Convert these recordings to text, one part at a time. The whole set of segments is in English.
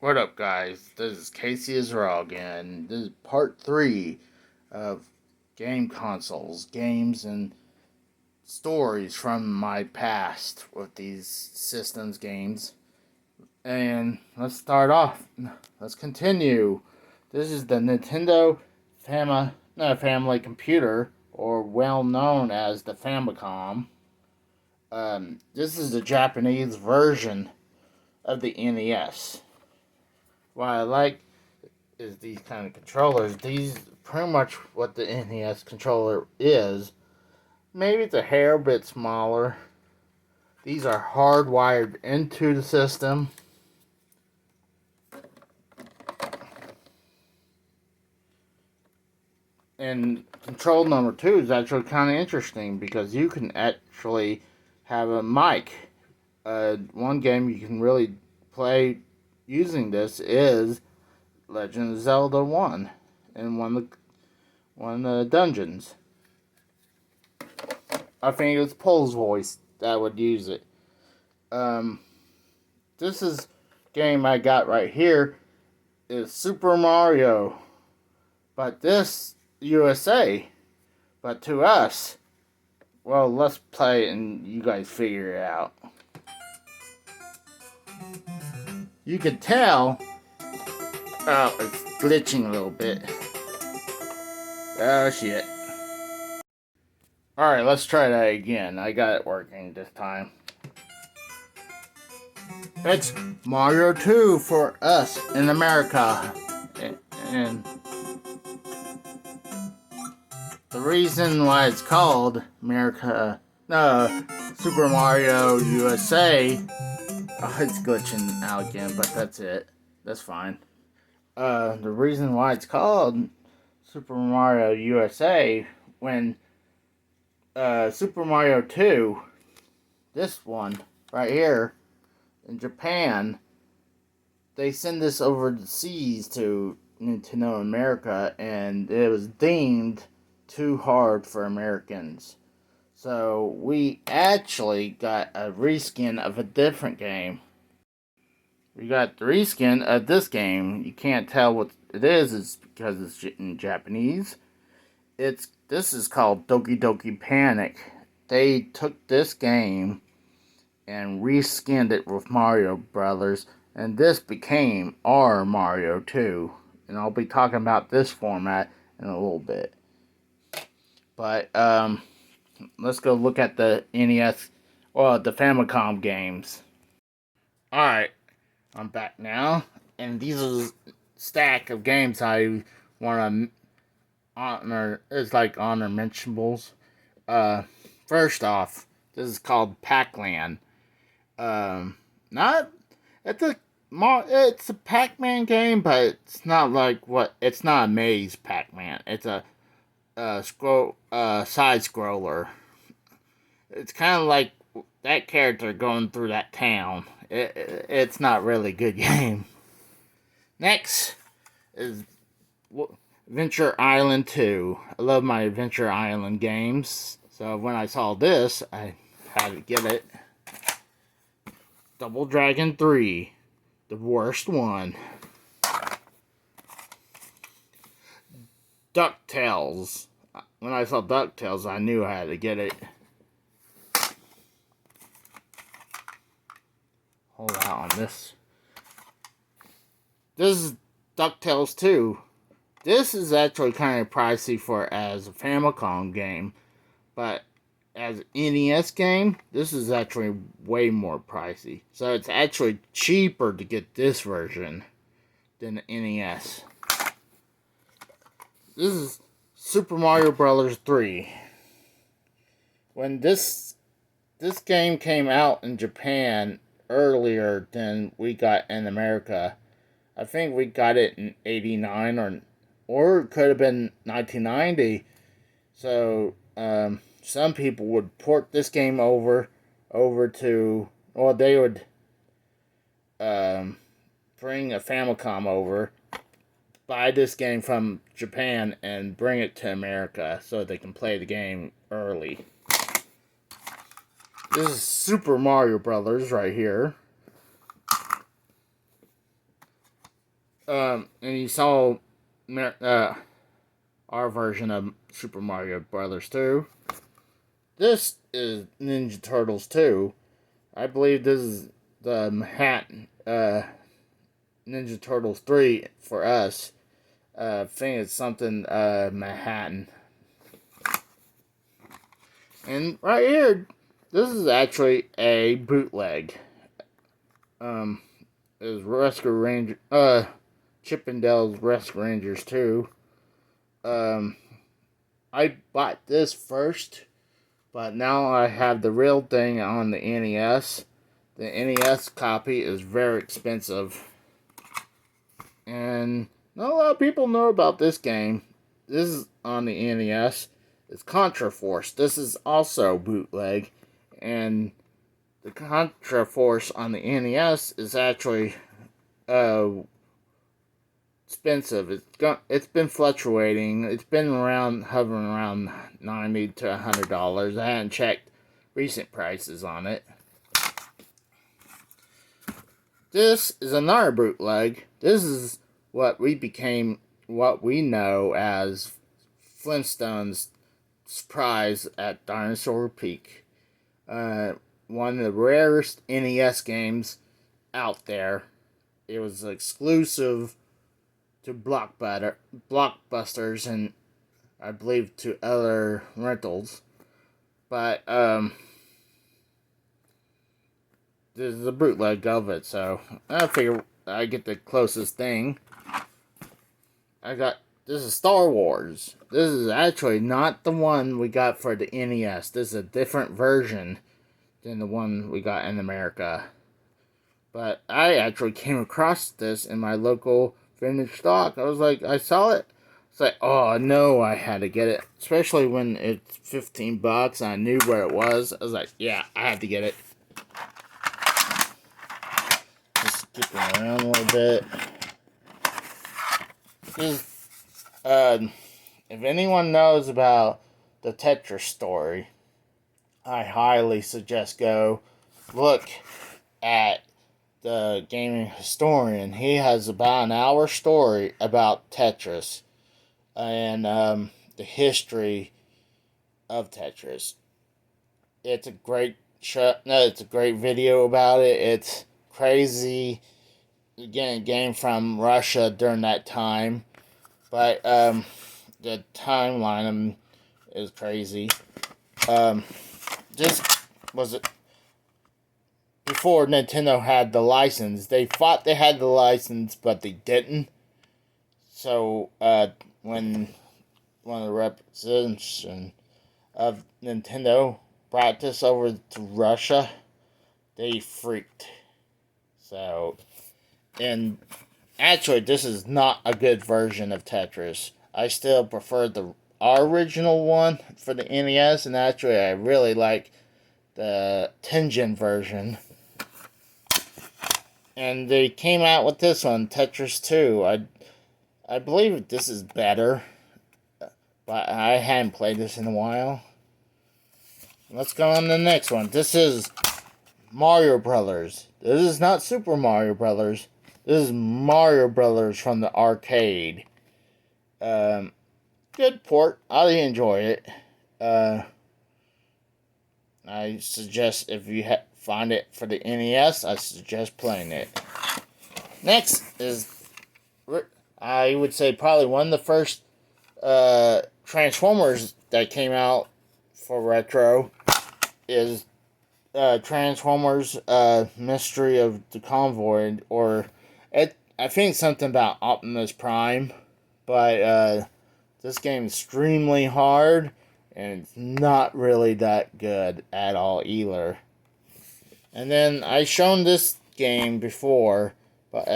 What up, guys? This is Casey Israel again. This is part 3 of game consoles, games, and stories from my past with these systems games. And let's start off. Let's continue. This is the Nintendo Family Computer, or well known as the Famicom. This is the Japanese version of the NES. What I like is these kind of controllers. These pretty much what the NES controller is. Maybe it's a hair bit smaller. These are hardwired into the system. And control number 2 is actually kind of interesting because you can actually have a mic. One game you can really play using this is Legend of Zelda 1 in one of the dungeons. I think it's Pole's voice that would use it. This is game I got right here is Super Mario, but this USA. But to us, well, let's play it and you guys figure it out. You can tell. Oh, it's glitching a little bit. Oh shit. Alright, let's try that again. I got it working this time. It's Mario 2 for us in America. And the reason why it's called Super Mario USA. Oh, it's glitching out again, but that's it. That's fine. The reason why it's called Super Mario USA when Super Mario 2, this one right here in Japan, they send this over the seas to Nintendo America, and it was deemed too hard for Americans. So we actually got a reskin of a different game. We got the reskin of this game. You can't tell what it is. It's because it's in Japanese. This is called Doki Doki Panic. They took this game and reskinned it with Mario Brothers, and this became our Mario 2. And I'll be talking about this format in a little bit. But let's go look at the NES, or the Famicom games. Alright, I'm back now, and these are a stack of games I want to honor. It's like honor mentionables. First off, this is called Pac-Land. Not it's a Pac-Man game, but it's not like what. It's not a maze Pac-Man. It's a side scroller. It's kind of like that character going through that town. It's not really a good game. Next is Adventure Island 2. I love my Adventure Island games. So when I saw this, I had to get it. Double Dragon 3. The worst one. DuckTales. When I saw DuckTales, I knew I had to get it. Hold out on this. This is DuckTales 2. This is actually kind of pricey for as a Famicom game, but as an NES game, this is actually way more pricey. So it's actually cheaper to get this version than the NES. This is Super Mario Bros. 3. When this game came out in Japan earlier than we got in America, I think we got it in 89 or it could have been 1990. So some people would port this game over to, or they would bring a Famicom over, buy this game from Japan, and bring it to America so they can play the game early. This is Super Mario Brothers right here. And you saw our version of Super Mario Brothers 2. This is Ninja Turtles 2. I believe this is the Manhattan Ninja Turtles 3 for us. I think it's something Manhattan. And right here, this is actually a bootleg. Is Rescue Ranger, Chippendale's Rescue Rangers 2. I bought this first, but now I have the real thing on the NES. The NES copy is very expensive. And not a lot of people know about this game. This is on the NES. It's Contra Force. This is also bootleg. And the Contra Force on the NES is actually expensive. It's been fluctuating. It's been hovering around $90 to $100. I haven't checked recent prices on it. This is another bootleg. This is what we know as Flintstones Surprise at Dinosaur Peak. One of the rarest NES games out there. It was exclusive to Blockbusters and I believe to other rentals. But this is a bootleg of it, so I figure I get the closest thing. This is Star Wars. This is actually not the one we got for the NES. This is a different version than the one we got in America. But I actually came across this in my local vintage stock. I saw it. It's like, oh no, I had to get it. Especially when it's $15 and I knew where it was. I was like, yeah, I had to get it. Just skipping around a little bit. If anyone knows about the Tetris story, I highly suggest go look at the gaming historian. He has about an hour story about Tetris and the history of Tetris. It's a great show. No, it's a great video about it. It's crazy. Again, a game from Russia during that time, but the timeline is crazy. This was it. Before Nintendo had the license, they thought they had the license, but they didn't. So, when one of the representatives of Nintendo brought this over to Russia, they freaked. So, and actually, this is not a good version of Tetris. I still prefer our original one for the NES, and actually, I really like the Tengen version. And they came out with this one, Tetris 2. I believe this is better, but I hadn't played this in a while. Let's go on to the next one. This is Mario Brothers. This is not Super Mario Brothers. This is Mario Brothers from the arcade. Good port. I enjoy it. I suggest if you find it for the NES, I suggest playing it. Next is, I would say, probably one of the first Transformers that came out for retro is Transformers Mystery of the Convoy, or I think something about Optimus Prime, but this game is extremely hard and it's not really that good at all either. And then I've shown this game before, but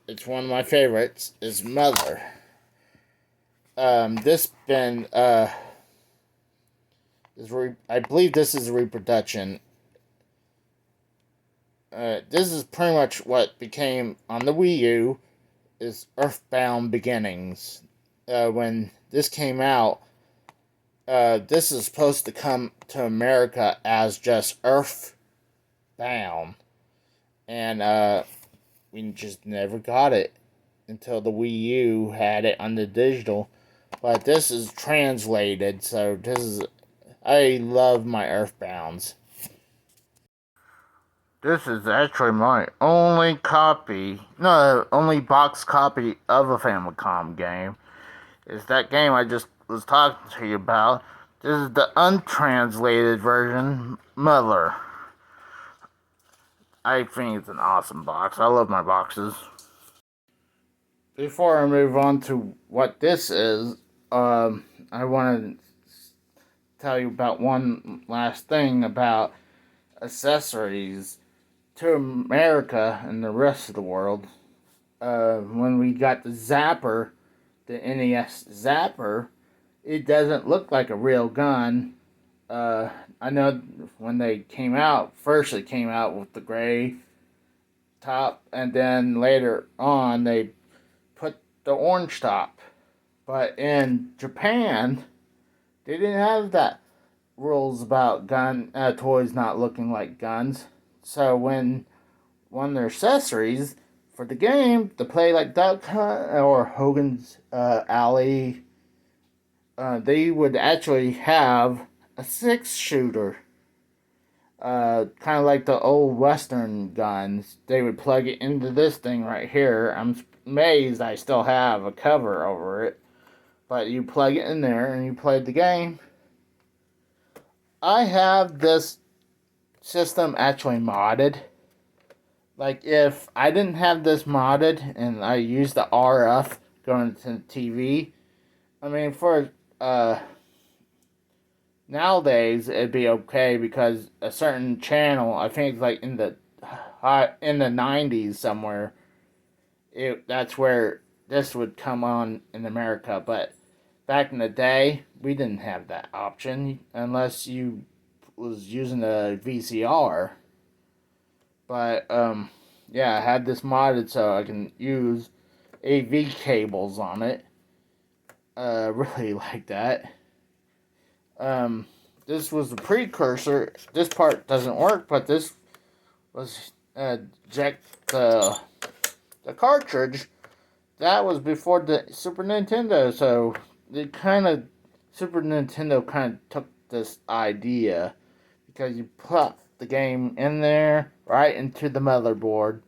it's one of my favorites, is Mother. This been I believe this is a reproduction. This is pretty much what became on the Wii U is Earthbound Beginnings. When this came out, this is supposed to come to America as just Earthbound, and we just never got it. until the Wii U had it on the digital. But this is translated, so this is. I love my Earthbounds. This is actually my only copy, no, only box copy of a Famicom game. Is that game I just was talking to you about. This is the untranslated version, Mother. I think it's an awesome box. I love my boxes. Before I move on to what this is, I want to tell you about one last thing about accessories to America and the rest of the world. When we got the Zapper, the NES Zapper, it doesn't look like a real gun. I know when they came out, first it came out with the gray top, and then later on they put the orange top. But in Japan, they didn't have that rules about gun toys not looking like guns. So when one of their accessories for the game to play like Duck Hunt or Hogan's Alley, they would actually have a 6-shooter. Kind of like the old Western guns. They would plug it into this thing right here. I'm amazed I still have a cover over it. But you plug it in there and you play the game. I have this system actually modded. Like, if I didn't have this modded and I used the RF going to the TV, I mean, for nowadays it'd be okay because a certain channel, I think like in the 90s somewhere, that's where this would come on in America. But back in the day, we didn't have that option unless you was using a VCR. But yeah, I had this modded so I can use AV cables on it. Really like that. This was the precursor. This part doesn't work, but this was eject the cartridge. That was before the Super Nintendo, so the Super Nintendo kind of took this idea because you plug the game in there right into the motherboard,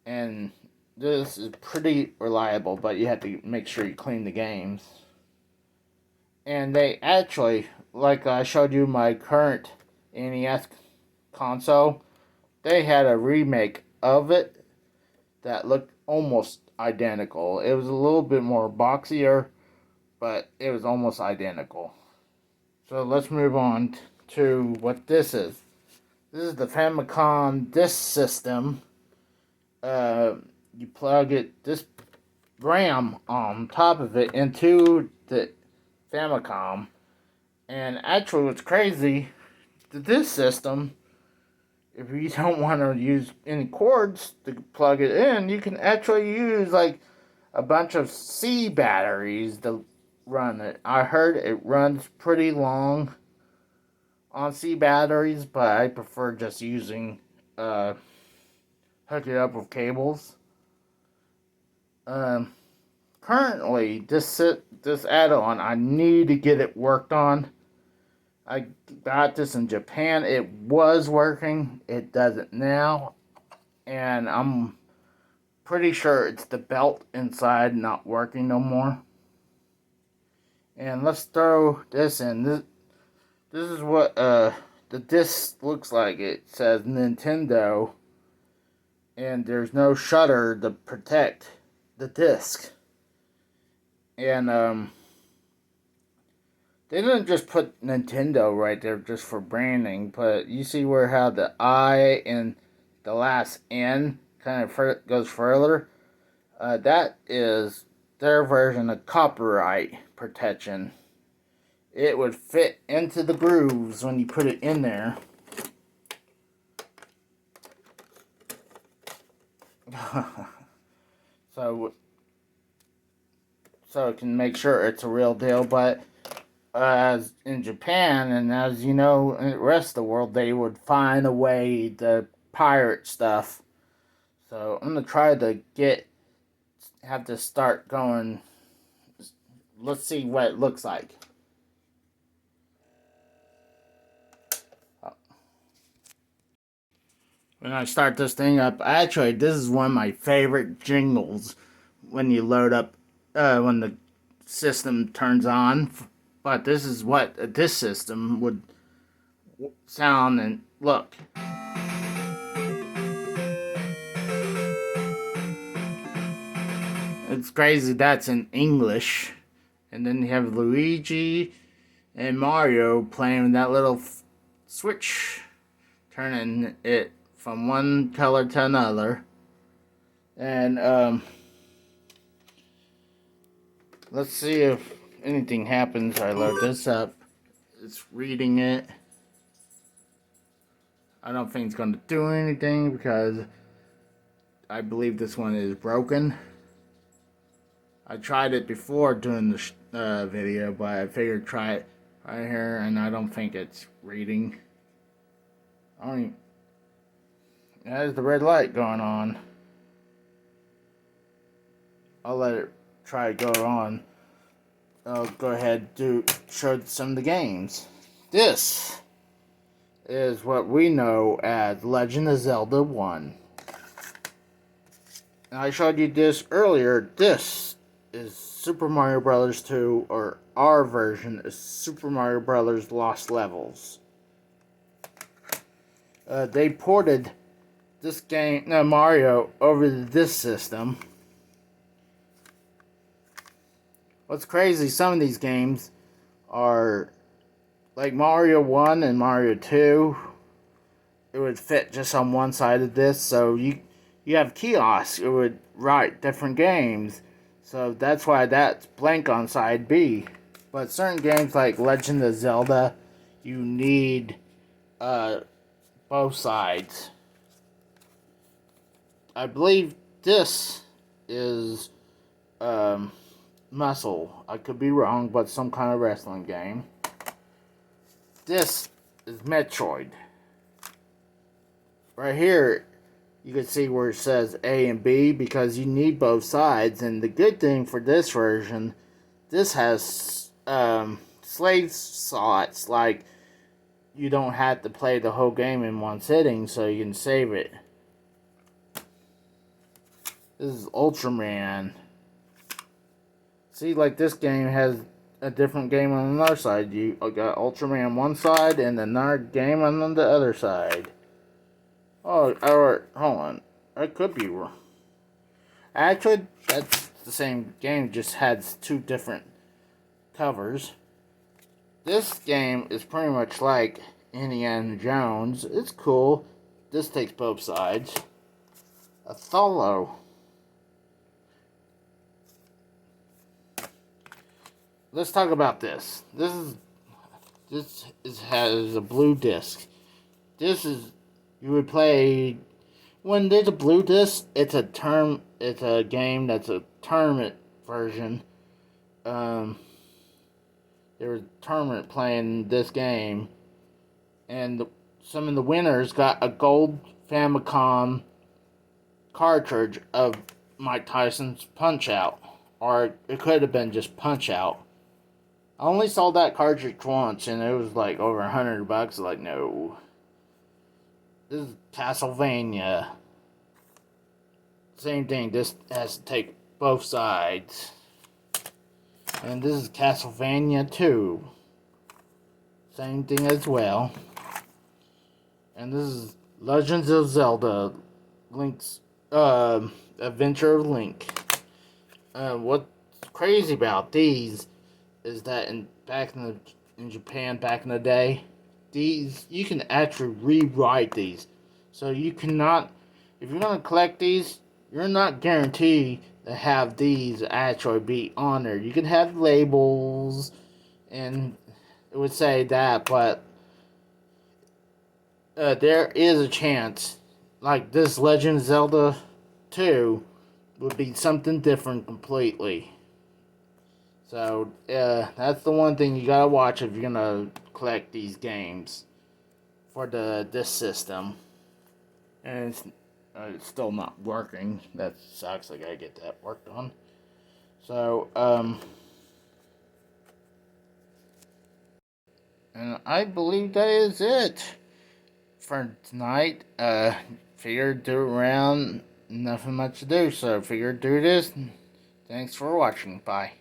and this is pretty reliable, but you have to make sure you clean the games. And they actually, like I showed you my current NES console, they had a remake of it that looked almost identical. It was a little bit more boxier, but it was almost identical. So let's move on to what this is. This is the Famicom disk system. You plug this RAM on top of it into the Famicom. And actually, what's crazy, this system, if you don't want to use any cords to plug it in, you can actually use like a bunch of C batteries to run it. I heard it runs pretty long on C batteries, but I prefer just using hook it up with cables. Currently, this add-on, I need to get it worked on. I got this in Japan. It was working. It doesn't now. And I'm pretty sure it's the belt inside not working no more. And let's throw this in. This is what the disc looks like. It says Nintendo. And there's no shutter to protect the disc. And they didn't just put Nintendo right there just for branding, but you see how the I and the last N kind of goes further? That is their version of copyright protection. It would fit into the grooves when you put it in there. so it can make sure it's a real deal, but as in Japan, and as you know, in the rest of the world, they would find a way to pirate stuff. So I'm going to try to get have to start going. Let's see what it looks like. When I start this thing up, actually, this is one of my favorite jingles when you load up, when the system turns on. But this is what this system would sound and look. It's crazy that's in English. And then you have Luigi and Mario playing that little switch, turning it from one color to another. And let's see if anything happens. I load this up. It's reading it. I don't think it's going to do anything because I believe this one is broken. I tried it before doing the video, but I figured try it right here, and I don't think it's reading. There's the red light going on. I'll let it try to go on. I'll go ahead and show some of the games. This is what we know as Legend of Zelda 1. And I showed you this earlier. This is Super Mario Bros. 2, or our version is Super Mario Bros. Lost Levels. They ported this game, Mario, over to this system. What's crazy, some of these games are like Mario 1 and Mario 2. It would fit just on one side of this, so you have kiosks. It would write different games. So that's why that's blank on side B. But certain games like Legend of Zelda, you need both sides. I believe this is Muscle. I could be wrong, but some kind of wrestling game. This is Metroid. Right here, you can see where it says A and B because you need both sides. And the good thing for this version, this has slave slots. Like, you don't have to play the whole game in one sitting, so you can save it. This is Ultraman. See, like this game has a different game on another side. You got Ultraman on one side and another game on the other side. Oh, alright, hold on. I could be wrong. Actually, that's the same game, just has two different covers. This game is pretty much like Indiana Jones. It's cool. This takes both sides. Othello. Let's talk about this. This has a blue disc. This is, you would play when there's a blue disc. It's a game that's a tournament version. There was a tournament playing this game, and some of the winners got a gold Famicom cartridge of Mike Tyson's Punch Out, or it could have been just Punch Out. I only saw that cartridge once, and it was like over $100. Like, no. This is Castlevania. Same thing. This has to take both sides. And this is Castlevania 2. Same thing as well. And this is Legends of Zelda. Link's Adventure of Link. What's crazy about these is that in Japan back in the day, these you can actually rewrite these. So you cannot, if you're gonna collect these, you're not guaranteed to have these actually be on there. You can have labels, and it would say that, but there is a chance, like this Legend of Zelda 2 would be something different completely. So, that's the one thing you gotta watch if you're gonna collect these games for this system. And It's still not working. That sucks. I gotta get that worked on. So, and I believe that is it for tonight. Figured do around, nothing much to do, so figured do this. Thanks for watching. Bye.